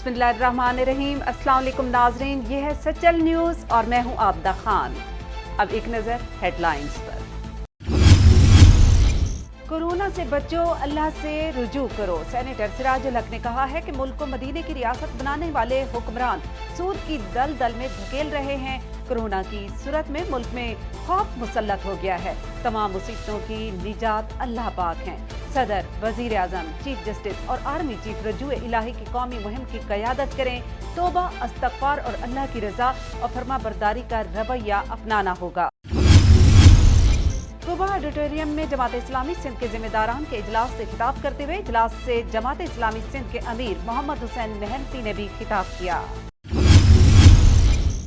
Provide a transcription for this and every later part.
बिस्मिल्लाहिर्रहमानिर्रहीम। अस्सलाम वालेकुम नाज़रीन, ये है सचल न्यूज़ और मैं हूं आबदा खान। अब एक नज़र हेडलाइंस पर। कोरोना से बचो, अल्लाह से रुजू करो। सेनेटर सिराजुल हक ने कहा है कि मुल्क को मदीने की रियासत बनाने वाले हुक्मरान सूद की दलदल में धकेल रहे हैं। कोरोना की सूरत में मुल्क में खौफ मुसल्लत हो गया है। तमाम मुसीबतों की निजात अल्लाह पाक हैं। सदर, वजीर आजम, चीफ जस्टिस और आर्मी चीफ रजूए इलाही की कौमी मुहिम की क़यादत करें। तौबा, इस्तग़फ़ार और अल्लाह की रज़ा और फरमा बरदारी का रवैया अपनाना होगा। कुबा ऑडिटोरियम में जमात इस्लामी सिंध के जिम्मेदारान के इजलास से खिताब करते हुए इजलास से जमात इस्लामी सिंध के अमीर मोहम्मद हुसैन मेहनती ने भी खिताब किया।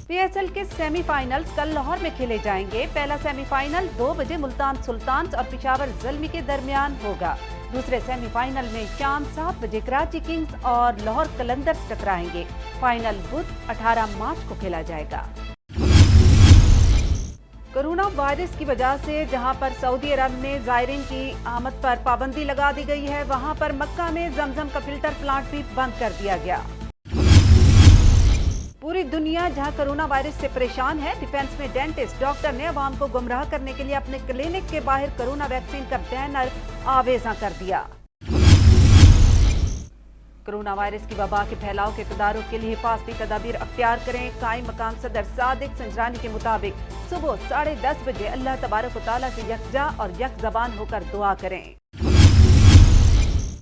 PSL के सेमीफाइनल्स कल लाहौर में खेले जाएंगे। पहला सेमीफाइनल 2 बजे मुल्तान सुल्तान्स और पेशावर ज़ल्मी के दरमियान होगा। दूसरे सेमीफाइनल में शाम 7 बजे कराची किंग्स और लाहौर कलंदर्स टकराएंगे। फाइनल बुध 18 मार्च को खेला जाएगा। कोरोना वायरस की वजह से जहां पर सऊदी अरब में ज़ायरीन की आमद पर पाबंदी लगा दी गई है, वहां पर मक्का में जमजम का फिल्टर प्लांट भी बंद कर दिया गया। पूरी दुनिया जहां कोरोना वायरस से परेशान है, डिफेंस में डेंटिस्ट डॉक्टर ने अवाम को गुमराह करने के लिए अपने क्लिनिक के बाहर कोरोना वैक्सीन का बैनर आवेजा कर दिया। कोरोना वायरस की वबा के फैलाव के तदारुक के लिए हिफाजती तदाबीर अख्तियार करें। कायम मकाम सदर सादिक संजरानी के मुताबिक सुबह 10:30 बजे अल्लाह तबारक व तआला से यकजा और यक ज़बान होकर दुआ करें।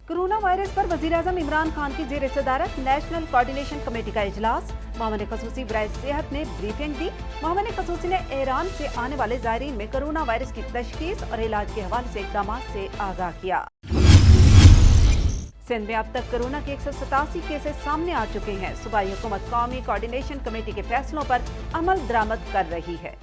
कोरोना वायरस पर वज़ीर आज़म इमरान खान की ज़ेर सदारत नेशनल कोऑर्डिनेशन कमेटी का इजलास। मामले खसूसी बराए सेहत ने ब्रीफिंग दी। मामले खसूसी ने ईरान से आने वाले ज़ायरीन में कोरोना वायरस की तशखीस और इलाज के हवाले से इक़दाम से आगाह किया। सिंध में अब तक कोरोना के 187 केसेस सामने आ चुके हैं। सूबाई हुकूमत कौमी कोऑर्डिनेशन कमेटी के फैसलों पर अमल दरामद कर रही है।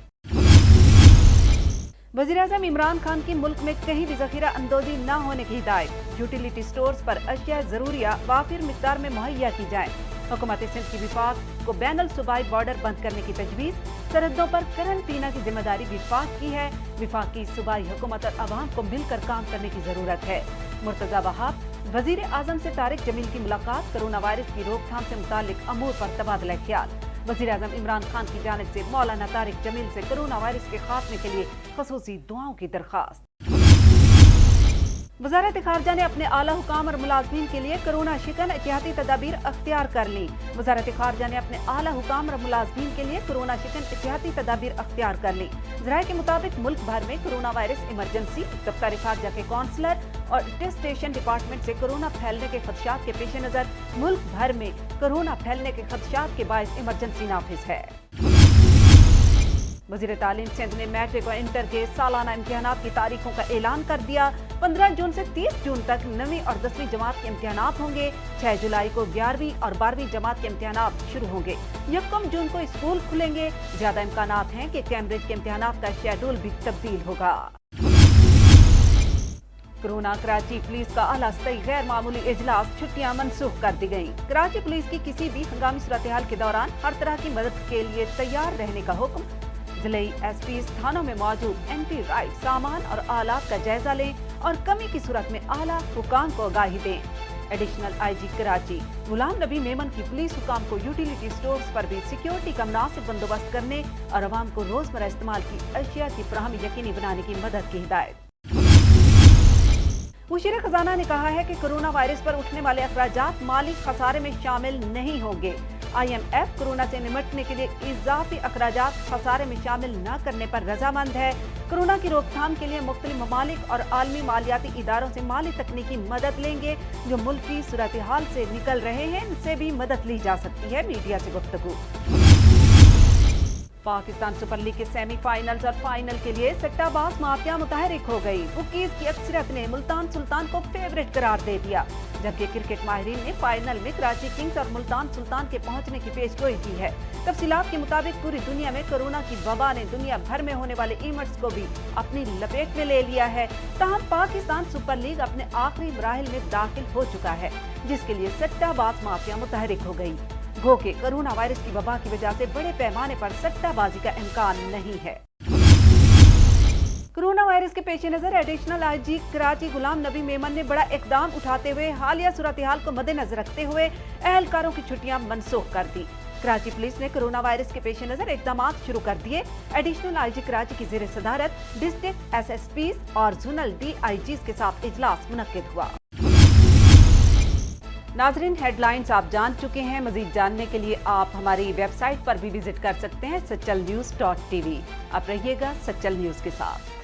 वज़ीर-ए-आज़म इमरान खान की मुल्क में कहीं भी ज़ख़ीरा अंदोज़ी न होने की हिदायत। यूटिलिटी स्टोर्स पर अशिया ज़रूरिया वाफिर मिक़दार में मुहैया की जाए। हुकूमत सिंध की विफाक को बैनुल सूबाई बॉर्डर बंद करने की तजवीज़। सरहदों पर करंटीना की जिम्मेदारी विफाक की है। विफाक की सूबाई हुकूमत और अवाम को मिलकर काम करने की ज़रूरत है। मुर्तज़ा वहाब, वज़ीर आज़म से तारिक जमील की मुलाकात। कोरोना वायरस की रोकथाम से मुतालिक अमूर पर तबादला ख्याल। वज़ीर आज़म इमरान खान की जानिब से मौलाना तारिक जमील से कोरोना वायरस के खात्मे के लिए ख़ुसूसी दुआओं की दरख्वास्त। वज़ारत ख़ारजा ने अपने आला हुकाम और मुलाज़मीन के लिए कोरोना शिकन एहतियाती तदाबीर अख्तियार कर ली। वज़ारत ख़ारजा ने अपने आला हुकाम और मुलाज़मीन के लिए कोरोना शिकन एहतियाती तदाबीर अख्तियार कर ली। ज़राए के मुताबिक मुल्क भर में कोरोना वायरस इमरजेंसी, दफ्तर ख़ारजा के कौंसलर और टेस्टेशन डिपार्टमेंट से कोरोना फैलने के खदशात के पेश नज़र मुल्क भर में कोरोना फैलने के खदशात के बायस इमरजेंसी नाफिज है। वज़ीर तालीम सिंध ने मैट्रिक और इंटर के सालाना इम्तिहानात की तारीखों का ऐलान कर दिया। 15 जून से 30 जून तक 9वीं और 10वीं जमात के इम्तिहानात होंगे। 6 जुलाई को 11वीं और 12वीं जमात के इम्तिहानात शुरू होंगे। 1 जून को स्कूल खुलेंगे। ज्यादा इम्कानात हैं कि कैम्ब्रिज के इम्तिहानात का शेड्यूल भी तब्दील होगा। कोरोना कराची पुलिस का आला सतही गैर मामूली इजलास, छुट्टियां मनसूख कर दी गयी। कराची पुलिस की किसी भी हंगामी सूरत हाल के दौरान हर तरह की मदद के लिए तैयार रहने का हुक्म। जिले एसपी थानों में मौजूद एंटी राइट सामान और आलात का जायजा लें और कमी की सूरत में आला हुकाम को आगाही दें। एडिशनल IG कराची गुलाम नबी मेमन की पुलिस हुकाम को यूटिलिटी स्टोर्स पर भी सिक्योरिटी का मुनासिब बंदोबस्त करने और अवाम को रोजमर्रा इस्तेमाल की अशिया की फराहमी यकीनी बनाने की मदद की हिदायत। मुशीर खजाना ने कहा है कि कोरोना वायरस पर उठने वाले अखराजात माली खसारे में शामिल नहीं होंगे। IMF कोरोना से निपटने के लिए इजाफी अखराजात खसारे में शामिल न करने पर रजामंद है। कोरोना की रोकथाम के लिए मुख्तलिफ ममालिक और आलमी मालियाती इदारों से माली तकनीकी मदद लेंगे। जो मुल्क की सूरत हाल से निकल रहे हैं, इनसे भी मदद ली जा सकती है। मीडिया से गुफ्तगू। पाकिस्तान सुपर लीग के सेमीफाइनल्स और फाइनल के लिए सट्टाबाज माफिया मुतहरिक हो गई। बुकीज की अक्सरियत ने मुल्तान सुल्तान को फेवरेट करार दे दिया, जबकि क्रिकेट माहिरीन ने फाइनल में कराची किंग्स और मुल्तान सुल्तान के पहुंचने की पेशगोई की है। तफसीलात के मुताबिक पूरी दुनिया में कोरोना की वबा ने दुनिया भर में होने वाले इवेंट्स को भी अपनी लपेट में ले लिया है। ताहम पाकिस्तान सुपर लीग अपने आखिरी मराहिल में दाखिल हो चुका है, जिसके लिए सट्टाबाज माफिया मुतहरिक हो गई। गो के कोरोना वायरस की वबा की वजह से बड़े पैमाने पर सट्टाबाजी का इम्कान नहीं है। कोरोना वायरस के पेश नजर एडिशनल आईजी कराची गुलाम नबी मेमन ने बड़ा इकदाम उठाते हुए हालिया सूरत हाल को मद्देनजर रखते हुए अहलकारों की छुट्टियां मनसूख कर दी। कराची पुलिस ने कोरोना वायरस के पेश नजर इकदाम शुरू कर दिए। एडिशनल आईजी कराची की जेर सदारत डिस्ट्रिक्ट SSPs और जोनल DIGs के साथ इजलास मुनक्किद हुआ। नाजरीन, हेडलाइंस आप जान चुके हैं। मजीद जानने के लिए आप हमारी वेबसाइट पर भी विजिट कर सकते हैं सच्चल news.tv। आप रहिएगा सच्चल न्यूज के साथ।